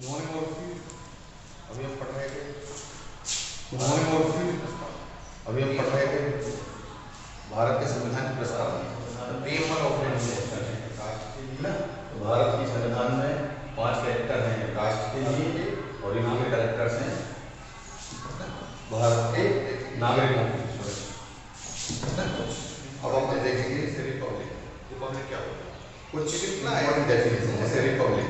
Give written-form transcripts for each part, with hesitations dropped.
Morning और अभी हम पढ़ रहे थे मॉर्निंग और अभी हम पढ़ रहे थे भारत के संविधान की प्रस्तावना प्रीएम्बल ऑफ इंडिया। भारत की संविधान में 5 कैरेक्टर हैं राष्ट्र के लिए और यहाँ के कैरेक्टर्स हैं भारत के नागरिकों के लिए। अब हम देखेंगे रिपब्लिक क्या होता है, कुछ इंपॉर्टेंट डेफिनेशन जैसे रिपब्लिक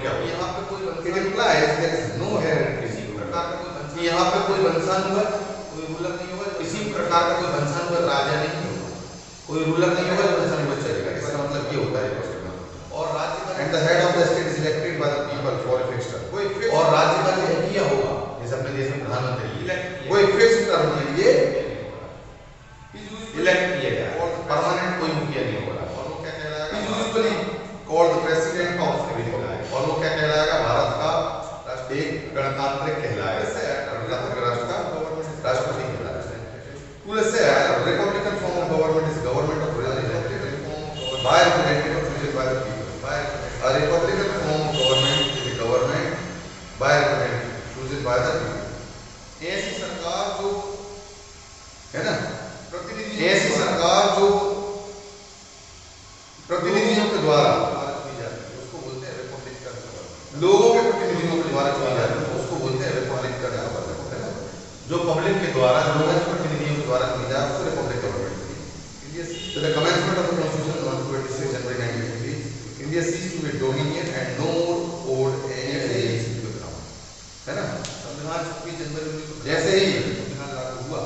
क्या होता है। यहाँ पे कोई it implies there is no heredity, यहाँ पे कोई वंशानुगत कोई रूलर नहीं होगा, किसी प्रकार का कोई वंशानुगत राजा नहीं होगा, कोई रूलर नहीं होगा, वंशानुगत चलेगा। इसका मतलब ये होता है और राज्य का and the head of the state is elected by the people for a fixed term. और राज्य का जो मुखिया होगा जैसे अपने देश में प्रधानमंत्री वो एक फिक्स्ड टर्म के लिए इलेक्ट किया गया और परमानेंट कोई मुखिया नहीं होगा। और वो क्या कहलाएगा, usually called the president of the Republic. और वो क्या कहलाएगा, भारत का एक गणतांत्रिक कहलाएगा, गणतांत्रिक राष्ट्र का राष्ट्रपति कहलाएगा। To say a republican form of government is government of representative by representative chosen by the people. A republican form of government is a government by representative chosen by the people. ऐसी सरकार जो है ना, ऐसी सरकार जो प्रतिनिधियों के द्वारा उसको बोलते हैं रिपब्लिकन गवर्नमेंट। लोगों के प्रतिनिधियों के द्वारा चुनी जाती है उसको बोलते हैं रिपब्लिकन गवर्नमेंट, है ना। जो पब्लिक के द्वारा लोगों के प्रतिनिधियों के द्वारा चुनी जाए उसको Republic government. So the commencement of the constitution on 26 January 1953, India ceased to be a dominion and no owed any allegiance to the crown, है ना। संविधान 26 जनवरी जैसे ही संविधान लागू हुआ,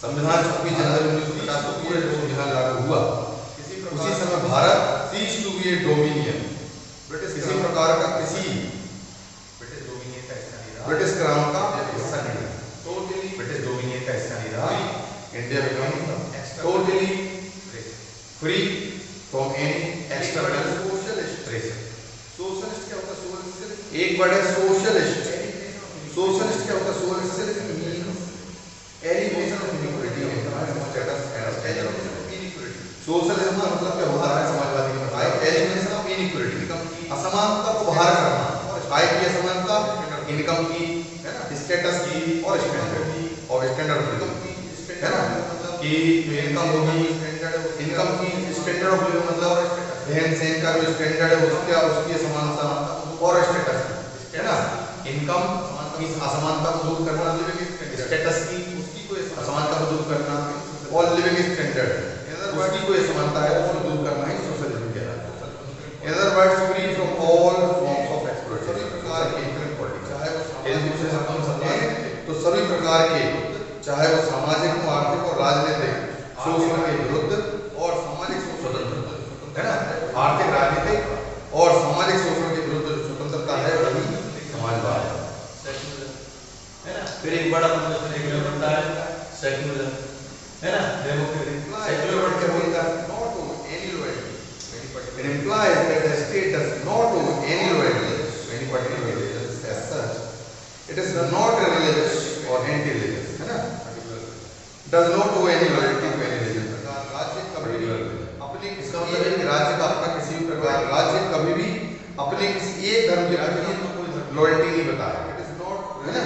संविधान 26 जनवरी 1950 को पूरे संविधान लागू हुआ, उसी समय Bharat ceased to be a dominion, किसी प्रकार का किसी ब्रिटिश डोमिनियन का हिस्सा नहीं रहा, ब्रिटिश क्राउन का हिस्सा नहीं रहा, टोटली ब्रिटिश डोमिनियन का हिस्सा नहीं रहा। India become totally free from any external socialist pressure. Socialist क्या होता है, सोशलिस्ट एक वर्ड है सोशलिस्ट। सोशलिस्ट क्या होता है, socialist means elimination of inequality and status and stager of inequality. Socialism का मतलब क्या होता है, समाजवादी का मतलब है एलिमिनेशन ऑफ इनइक्वालिटी, असमानता को बाहर करना, आय की असमानता, इनकम की, स्टेटस की और स्टैंडर्ड की और स्टैंडर्ड की, है ना, कि इनकम होगी, इनकम की स्टैंडर्ड ऑफ लिविंग मतलब रहन सहन का जो स्टैंडर्ड है उसका उसकी समानता और स्टेटस, है ना। इनकम की असमानता को दूर करना, स्टेटस की उसकी कोई असमानता को दूर करना और लिविंग स्टैंडर्ड उसकी कोई असमानता है उसको दूर करना ही सोशलिज्म कहलाता है। In other words free from all forms of exploitation, सभी प्रकार के इकोनॉमिक पॉलिटिक्स, चाहे वो एक दूसरे से हम समझें तो सभी प्रकार के, चाहे वो सामाजिक हो, आर्थिक और राजनीतिक शोषण के विरुद्ध और सामाजिक स्वतंत्रता, है ना, आर्थिक राजनीतिक और सामाजिक शोषण के विरुद्ध जो स्वतंत्रता है वही समाजवाद है ना। फिर एक बड़ा मतलब बनता है सेक्युलरिज्म, है ना, डेमोक्रेसी। सेक्युलर वर्ड क्या बोलता है, not to any loyalty, it implies that the state does not to any loyalty to any particular religion as such, it is not religious और एंटी रिलीजियस, है ना, does not to any loyalty to any religion. राज्य कभी भी अपने, इसका मतलब है कि राज्य का अपना किसी भी प्रकार, राज्य कभी भी अपने किसी एक धर्म के प्रति लॉयल्टी नहीं बताया, इट इज नॉट, है ना,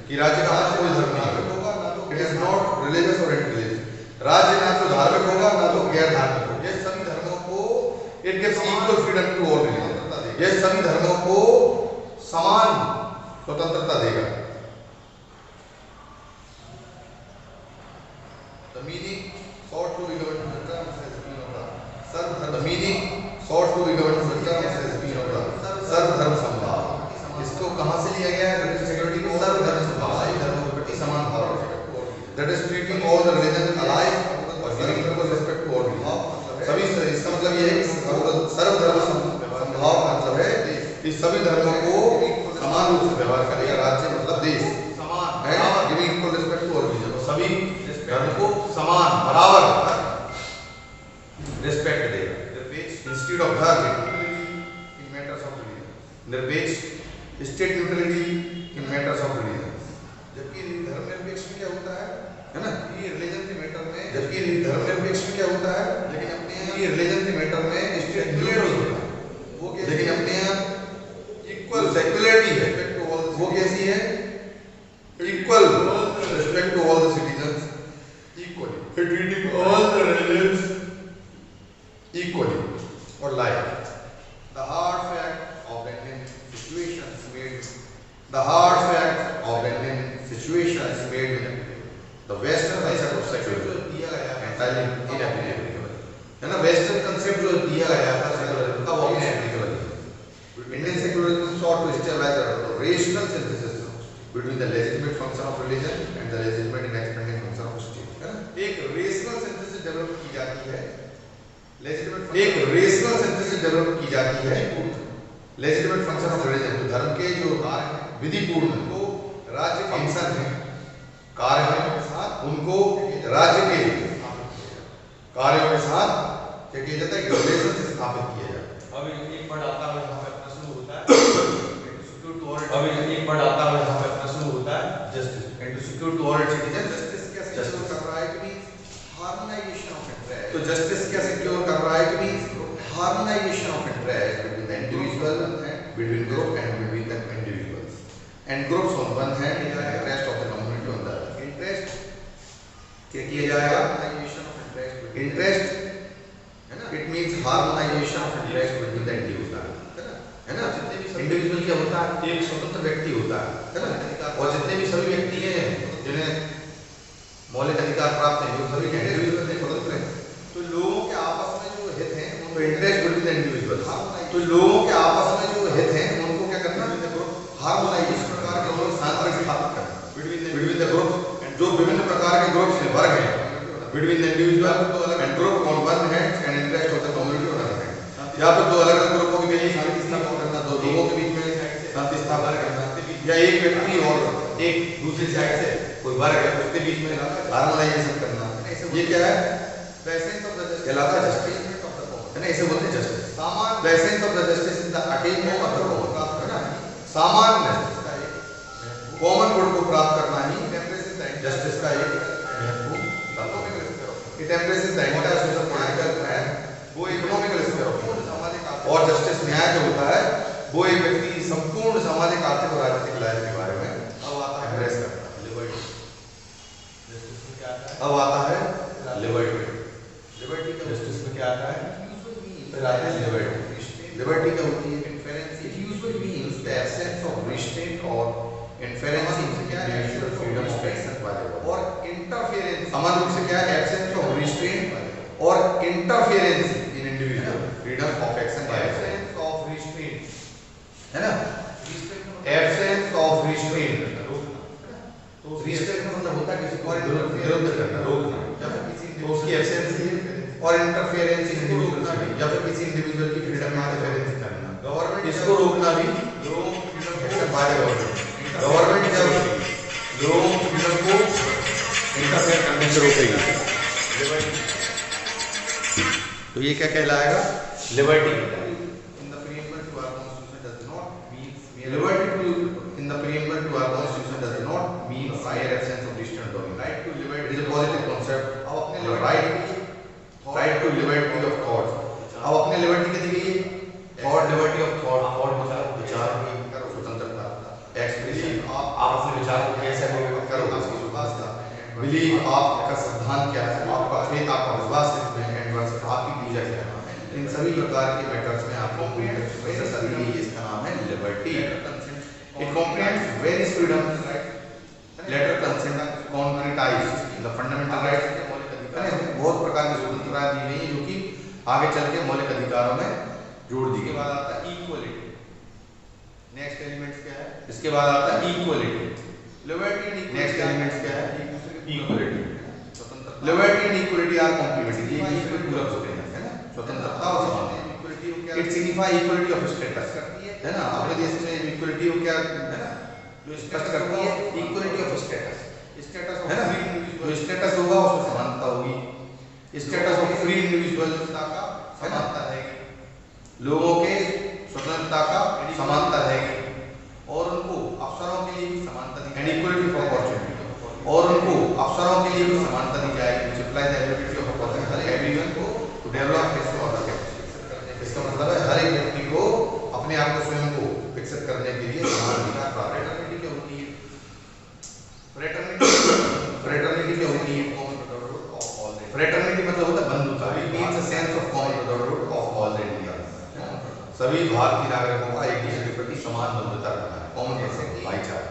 कि राज्य का अपना कोई धर्म नहीं होगा, इट इज नॉट रिलीजियस और एंटी रिलीजियस। राज्य ना तो धार्मिक होगा ना तो गैर धार्मिक होगा, ये सभी धर्मों को it gives equal freedom to all religion, ये सभी धर्मों को समान स्वतंत्रता देगा। The meaning sought to be governed with the terms has been of the सर्वधर्म, the meaning sought to be governed with the terms has been of the सर्वधर्म समभाव। इसको कहाँ से लिया गया है, ब्रिटिश सिक्योरिटी को सर्वधर्म समभाव, सभी धर्मों के प्रति समान भाव, that is treating all the religions alike और giving equal respect to all religions। सभी, इसका मतलब ये है कि सर्वधर्म समभाव का मतलब है कि सभी धर्मों को समान रूप से व्यवहार करेगा राज्य, मतलब देश समान है, giving equal respect to all religion, सभी धर्म को समान बराबर रिस्पेक्ट देगा। इंस्टीट्यूट ऑफ धर्म इन मैटर्स ऑफ रिलीजन, निरपेक्ष state neutrality in matters of religion. जबकि धर्मनिरपेक्ष में क्या होता है ना, ये रिलीजन के मैटर में, जबकि धर्मनिरपेक्ष में क्या होता है, लेकिन अपने ये रिलीजन के मैटर में स्टेट न्यूट्रल होता है, वो लेकिन अपने यहाँ इक्वल सेक्युलरिटी है वो कैसी है? Equal respect to all the citizens equally, treating all the residents equally और like the hard fact of Indian situations made the hard fact of Indian situations made the western concept of secularism दिया गया entirely inapplicable है ना। Western concept जो दिया गया था secularism का वो अपने एप्लीकेबल है। Indian secularism sought to establish a rational synthesis between the legitimate function of religion and the legitimate and expanding function of state है ना। एक रेशनल सिंथेसिस डेवलप की जाती है, एक रेशनल सिंथेसिस डेवलप की जाती है लेजिटिमेट फंक्शन ऑफ रिलीजन, तो धर्म के जो विधिपूर्ण को राज्य फंक्शन है, कार्य है, उनको राज्य के कार्यों के साथ क्या किया जाता है? रिलेशन से स्थापित किया जाता है। अब एक वर्ड आता है यहाँ पे प्रश्न होता है, अब एक वर्ड आता है यहाँ पे प्रश्न होता है justice and to secure to all citizen. Justice क्या सिक्योर कर रहा है कि हार्मोनाइजेशन ऑफ इंटरेस्ट, तो जस्टिस क्या सिक्योर कर रहा है कि harmonization of interest between the individual, between group and between the individuals and groups on one hand, interest of the community on the other. Interest क्या किया जाएगा? हार्मोनाइजेशन ऑफ इंटरेस्ट, इंटरेस्ट है ना, it means harmonization of interest between the individual है ना। Individual क्या होता है? एक स्वतंत्र व्यक्ति होता है ना, और जितने भी सभी व्यक्ति हैं जिन्हें मौलिक अधिकार प्राप्त हैं वो सभी इंडिविजुअल से स्वतंत्र हैं। तो लोगों के आपस में जो हित हैं तो इंटरेस्ट बिटवीन द इंडिविजुअल, तो लोगों के आपस में जो हित हैं उनको क्या करना? हार्मोनाइजेशन प्रकार के लोग साथ स्थापित करना बिटवीन द ग्रुप, जो विभिन्न प्रकार के ग्रुप्स हैं, वर्ग हैं, between the individual and group on one hand and interest of the community on other hand. या फिर दो अलग अलग ग्रुपों के बीच शांति स्थापना करना, दो लोगों के बीच में शांति स्थापना करना, या एक व्यक्ति और एक दूसरी साइड से कोई वर्ग है उसके बीच में हार्मोनाइजेशन करना, ये क्या है? कहलाता है जस्टिस है ना, इसे बोलते हैं justice. The essence of the justice is the attainment of the common है ना, सामान्य कॉमन गुड को प्राप्त करना ही जस्टिस का एक महत्वपूर्ण तत्व है। It embraces the entire social political and वो इकोनॉमिकल स्फीयर, और जस्टिस न्याय जो होता है वो एक व्यक्ति संपूर्ण सामाजिक, आर्थिक और राजनीतिक लाइफ के बारे में एम्ब्रेस करता है। लिबर्टी, अब आता है लिबर्टी। लिबर्टी का जस्टिस में क्या आता है? फिर आता है लिबर्टी। लिबर्टी क्या होती है? It usually means the absence of restraint और interference in individual freedom of action by the law, और इंटरफेरेंस सामान्य रूप से क्या है? एब्सेंस ऑफ रिस्ट्रेंट और interference in individual freedom of action by absence of restraint है ना, एब्सेंस ऑफ रिस्ट्रेंट। तो रिस्ट्रेंट का मतलब होता है किसी को विरुद्ध करना, रोकना, या फिर किसी तो उसकी एब्सेंस है, और इंटरफेरेंस इन इंडिविजुअल या फिर किसी इंडिविजुअल की फ्रीडम में इंटरफेरेंस करना, गवर्नमेंट इसको रोकना भी लोगों की freedom action by government. Government जब लोगों की फ्रीडम को इंटरफेयर करने से रोकेगी तो ये क्या कहलाएगा? Liberty. Liberty in the preamble to our constitution does not mean higher absence of restraint or right to liberty. It is a positive concept. अब अपने right to liberty of thought. अब अपने liberty के लिए thought, liberty of thought, विचार की स्वतंत्रता, expression, आप अपने विचार को कैसे व्यक्त करोगे इसकी स्वतंत्रता, believe आपका सिद्धांत क्या है, आपका faith, आपका विश्वास इसमें, and worship आपकी पूजा क्या है, इन सभी प्रकार के मैटर्स में आपको स्वतंत्रता दी गई है, इसका नाम है liberty. It comprehends various freedoms, letter consent, concretized the fundamental rights, बहुत प्रकार की स्वतंत्रता दी गई है जो कि आगे चल के मौलिक अधिकारों में जोड़ दी गई। बाद आता है इक्वलिटी। नेक्स्ट एलिमेंट्स क्या है? इसके बाद आता है इक्वलिटी। लिबर्टी नेक्स्ट एलिमेंट्स क्या है? Equality. Liberty and equality are complementary, ये एक दूसरे पूरक होते हैं, है ना, स्वतंत्रता और समानता। It signify equality of status, है ना, अपने देश में इक्वलिटी को क्या है ना जो स्पष्ट करती है? इक्वलिटी ऑफ स्टेटस, स्टेटस है ना, जो स्टेटस होगा उसमें समानता होगी। स्टेटस ऑफ फ्री इंडिविजुअल का समानता रहेगी, लोगों के स्वतंत्रता का समानता रहेगी, और उनको अवसरों के लिए भी समानता दी जाएगी, इक्वलिटी ऑफ अपॉर्चुनिटी, और उनको अवसरों के लिए भी समानता दी जाएगी, which applies the ability of everyone to develop his or her capacity। इसका मतलब है हर एक व्यक्ति को अपने आप को स्वयं को विकसित करने फ्रेटर्निटी मतलब होता है बंधुता, it means a sense of common brotherhood of all the Indians. सभी भारतीय नागरिकों का एक दूसरे के प्रति समान बंधुता रखना है, कॉमन ब्रदरहुड, भाईचारा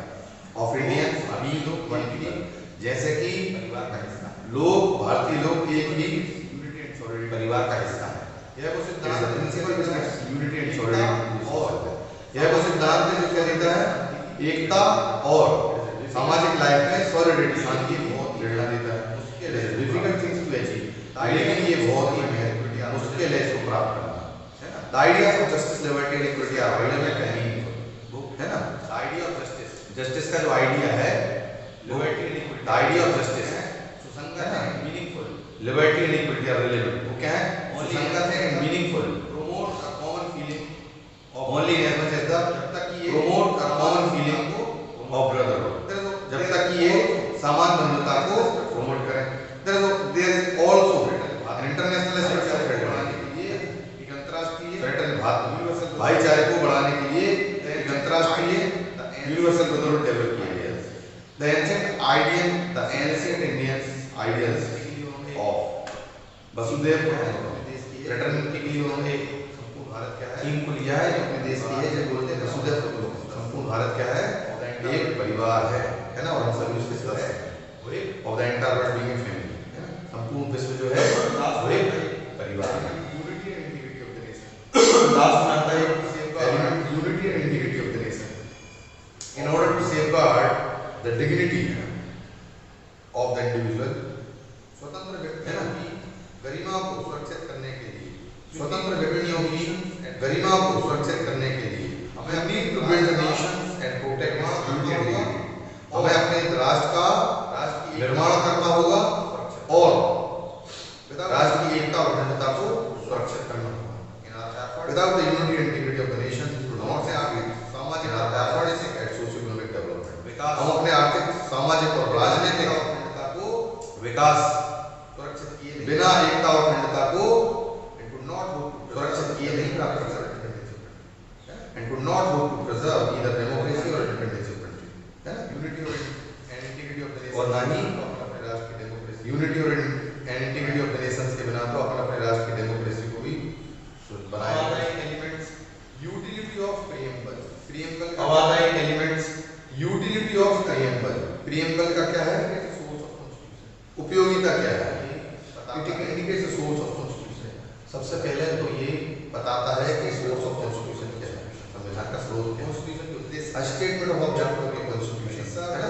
ऑफ इंडियंस, अभी लोग वन पीपल, जैसे कि परिवार का हिस्सा लोग, भारतीय लोग एक ही परिवार का हिस्सा है। यह वो सिद्धांत प्रिंसिपल यूनिटी एंड सॉलिडरिटी, यह वो सिद्धांत है जो क्या देता है एकता और सामाजिक लाइफ में सॉलिडरिटी, शांति की बहुत प्रेरणा देता है। डिफिकल्ट थिंग्स टू अचीव, लेकिन ये बहुत ही महत्वपूर्ण मुश्किल है इसको प्राप्त करना। The ideas of justice, liberty and equity are widely meaningful, है ना। आइडिया ऑफ जस्टिस, जस्टिस का जो आइडिया है, liberty and equity, the idea of justice है, सुसंगत है, meaningful, liberty and equity are relevant, वो क्या है, सुसंगत है and meaningful, promote a common feeling of only as much as the जब तक कि ये promote a common feeling of brotherhood, जब तक कि ये समान बंधुता को प्रमोट करें। There is also an international structure एक अंतरराष्ट्रीय फ्रेटर्निटी, भाईचारे को बढ़ाने के लिए एक अंतरराष्ट्रीय यूनिवर्सल ब्रदरहुड डेवलप किया गया है। The ancient Indian ideals of वसुधैव फ्रेटर्निटी के लिए उन्होंने संपूर्ण भारत क्या है, थीम को लिया है जो अपने देश की है, जब बोलते हैं वसुधैव कुटुंबकम, संपूर्ण भारत क्या है, एक परिवार है ना, और हम सभी उसके सदस्य हैं। वो एक of the entire world being a family, है ना, संपूर्ण विश्व जो है वो एक परिवार है। Unity and integrity of the nation, last में आता है element unity and integrity of the nation. In order to safeguard the dignity of the individual, स्वतंत्र है व्यक्तियों ना, की गरिमा को सुरक्षित करने के लिए, स्वतंत्र व्यक्तियों की गरिमा को सुरक्षित करने के लिए हमें need to build a nation and protect its unity and integrity, हमें अपने राष्ट्र का निर्माण करना होगा और राष्ट्र की एकता और अखंडता को सुरक्षित करना होगा। Without the unity and integrity of the nation we do not say आगे सामाजिक एफर्ट्स एट सोशियो-इकोनॉमिक डेवलपमेंट, विकास, हम अपने आर्थिक, सामाजिक और राजनीतिक अखंडता को विकास सुरक्षित किए नहीं, बिना एकता और अखंडता को it would not hope to सुरक्षित किए नहीं प्राप्त कर सकते, and could not hope to preserve either democracy or independence of country, है ना। unity and integrity of the nation, और ना ही अपने राष्ट्र की डेमोक्रेसी, यूनिटी और इंटीग्रिटी ऑफ द नेशंस के बिना तो अपन अपने राष्ट्र की डेमोक्रेसी को भी बनाए अवादाई elements, utility of preamble, preamble का अवादाई elements, utility of preamble, preamble का क्या है, सोर्स ऑफ कॉन्स्टिट्यूशन, उपयोगिता क्या है, बताता इट है indicates the source of constitution. सबसे पहले तो ये बताता है कि सोर्स ऑफ कॉन्स्टिट्यूशन क्या है, संविधान का स्रोत क्या है, कॉन्स्टिट्यूशन के उद्देश्य, statement of objective of the constitution, है ना,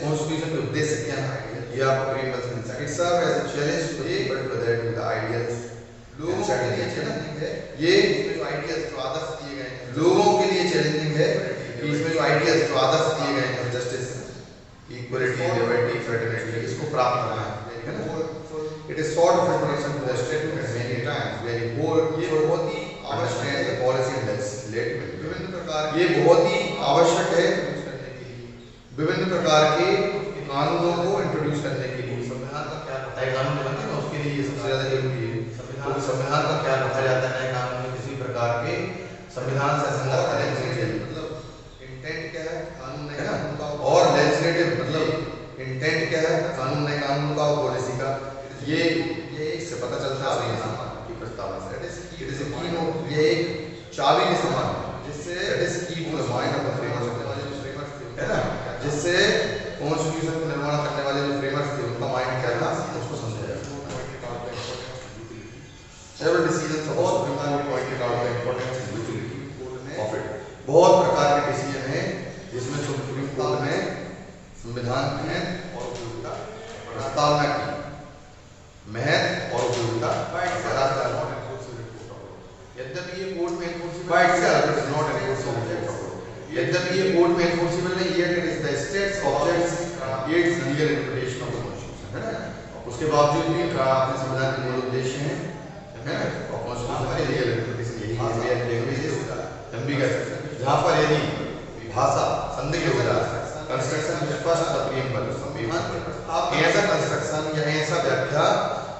कॉन्स्टिट्यूशन के उद्देश्य क्या है, ये आपको प्रीएम्बल से मिलता है। It serve as a challenge to the people to adhere to the ideals, लोगों के लिए चैलेंजिंग है, ये जो आइडियाज जो आदर्श दिए गए हैं, लोगों के लिए चैलेंजिंग है कि इसमें जो आइडियाज जो आदर्श दिए गए हैं, जस्टिस, इक्वलिटी, लिबर्टी, फ्रेटर्निटी, इसको प्राप्त करना है ना। It is sort of interaction to the statement many times very बोल, ये बहुत ही आवश्यक है, द पॉलिसी एंड लेजिस्लेटिव, विभिन्न प्रकार ये बहुत ही आवश्यक है introduce करने के लिए, विभिन्न प्रकार के कानूनों को इंट्रोड्यूस करने के लिए। संविधान का क्या नए कानून बनते हैं ना, उसके लिए ये सबसे ज्यादा जरूरी है। तो संविधान का क्या रखा जाता है, नए कानून में किसी प्रकार के संविधान से संगत करने के लिए, मतलब इंटेंट क्या है, कानून है नए ना, कानून का और लेजिस्लेटिव मतलब इंटेंट क्या है, कानून नए कानून का और पॉलिसी का, ये इससे पता चलता है संविधान की प्रस्तावना से। इट इज की नोट, ये एक चाबी के समान है, जिससे that is key to the mind of the framers, है ना, जिससे कॉन्स्टिट्यूशन का निर्माण करने वाले जो फ्रेमर्स थे उनका माइंड क्या था उसको समझा जाए। Several decisions of the Supreme Court pointed out the importance and utility of it. बहुत प्रकार के डिसीजन हैं जिसमें सुप्रीम कोर्ट ने संविधान में और उपयोगिता प्रस्तावना की महत्व और उपयोगिता बताता है। यद्यपि ये कोर्ट में enforceable By itself it is not enforceable. यद्यपि ये कोर्ट में enforceable नहीं, yet it is the state's objects its legal interpretation of the constitution, है ना। उसके बावजूद भी अपने संविधान के मूल उद्देश्य हैं, है ना, और कॉन्स्टिट्यूशन का लीगल इंटरप्रिटेशन यही है, इसलिए लैंग्वेजेस एम्बिगस, जहाँ पर यदि भाषा संदिग्ध हो जाए, कंस्ट्रक्शन स्पष्ट प्रीएम्बल, ऐसा कंस्ट्रक्शन या ऐसा व्याख्या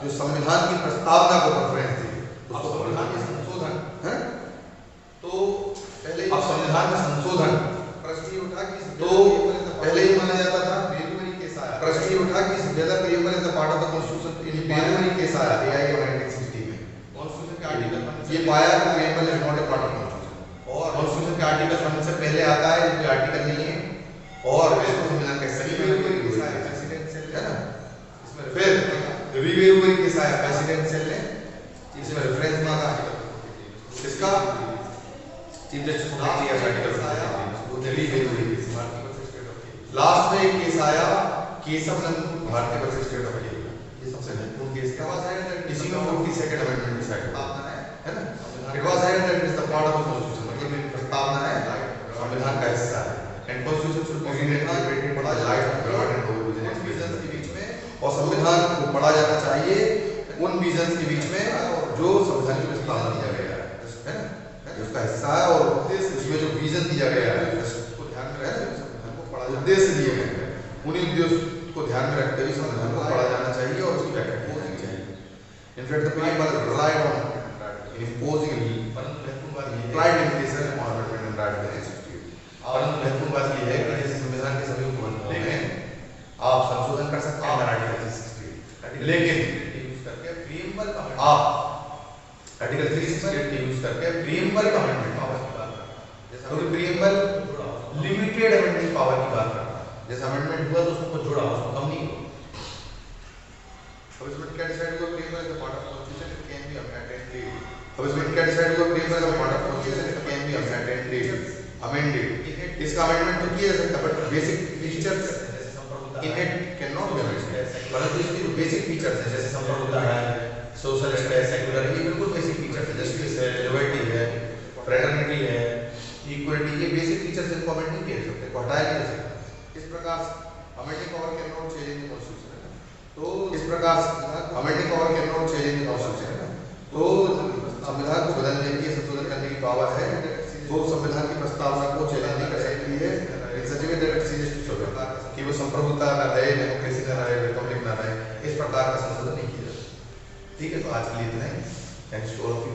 जो संविधान की प्रस्तावना को प्रेफरेंस दे, उसको संविधान में संशोधन संशोधन है। तो पहले अब संविधान में संशोधन प्रश्न ये उठा कि तो पहले ही माना जाता था, बेलूरी केस आया, प्रश्न ये उठा कि सभ्यता preamble is a part of the constitution, in Berubari भी केस आया AI 1960 में, कॉन्स्टिट्यूशन के आर्टिकल ये पाया कि preamble is not a part of constitution, और कॉन्स्टिट्यूशन के आर्टिकल 1 से पहले आता है, ये आर्टिकल नहीं है, और इसको संविधान का हिस्सा नहीं है ना। फिर रिवेरुवरी केस आया प्रेसिडेंशियल ने, इसमें रेफरेंस मांगा इसका चीफ जस्टिस को दिया आर्टिकल वो रिवेरुवरी केस। लास्ट में एक केस आया केशव नंद भारतीय वर्सेस स्टेट ऑफ इंडिया, ये सबसे महत्वपूर्ण केस था, इसी में 42nd अमेंडमेंट डिसाइड है ना। It was side that is the part of constitution, मतलब ये प्रस्तावना है संविधान का हिस्सा है, and constitution should be interpreted by the light of God and over vision vision के बीच में, और संविधान को पढ़ा जाना चाहिए उन विजन के बीच में जो संविधान की प्रस्तावना दिया गया है ना, उसका हिस्सा है, और उसमें जो विजन दिया गया है उसको ध्यान में रखकर संविधान को पढ़ा, उद्देश्य दिए गए हैं, उन्हीं उद्देश्य को ध्यान में रखते हुए संविधान को पढ़ा जाना चाहिए और उसकी व्याख्या की जानी चाहिए। In fact the people relied on imposing implied limitation on amendment right of the state। परंतु महत्वपूर्ण बात यह है कि जैसे संविधान के सभी उपबंधों में आप संशोधन कर सकते हैं आर्टिकल 368, लेकिन यूज करके प्रीएम्बल का आप आर्टिकल 368 के यूज करके प्रीएम्बल का अमेंडमेंट पावर की बात करते हैं, क्योंकि प्रीएम्बल लिमिटेड अमेंडमेंट पावर की बात करता है, जैसे अमेंडमेंट हुआ तो उसको कुछ जोड़ा, उसको कम नहीं हुआ। अब इसमें क्या डिसाइड हुआ, preamble is a part of constitution, it can be amended. अब इसमें क्या डिसाइड हुआ, preamble is a part of constitution, it can be amended. इसका अमेंडमेंट तो किया जा सकता है, but basic features in it can not be amended, परंतु इसकी जो बेसिक फीचर्स हैं जैसे संप्रभुता है, सोशलिस्ट है, सेक्युलर, ये बिल्कुल बेसिक फीचर्स है, जस्टिस है, लिबर्टी है, फ्रेटर्निटी है, इक्वलिटी, ये बेसिक फीचर्स इनको अमेंड नहीं किया जा सकते, को हटाया नहीं जा सकता। इस प्रकार amending power can not change in the constitution, तो इस प्रकार amending power can not change in the constitution, तो संविधान को बदलने की, संशोधन करने की पावर है, तो संविधान की प्रस्तावना को चैलेंज नहीं कर सकती है in such way that it ceases to serve, कि वो संप्रभुता न रहे, डेमोक्रेसी न रहे, रिपब्लिक न रहे, इस प्रकार का संशोधन नहीं किया जाता। ठीक है, तो आज के लिए इतना ही। Thanks to all of you.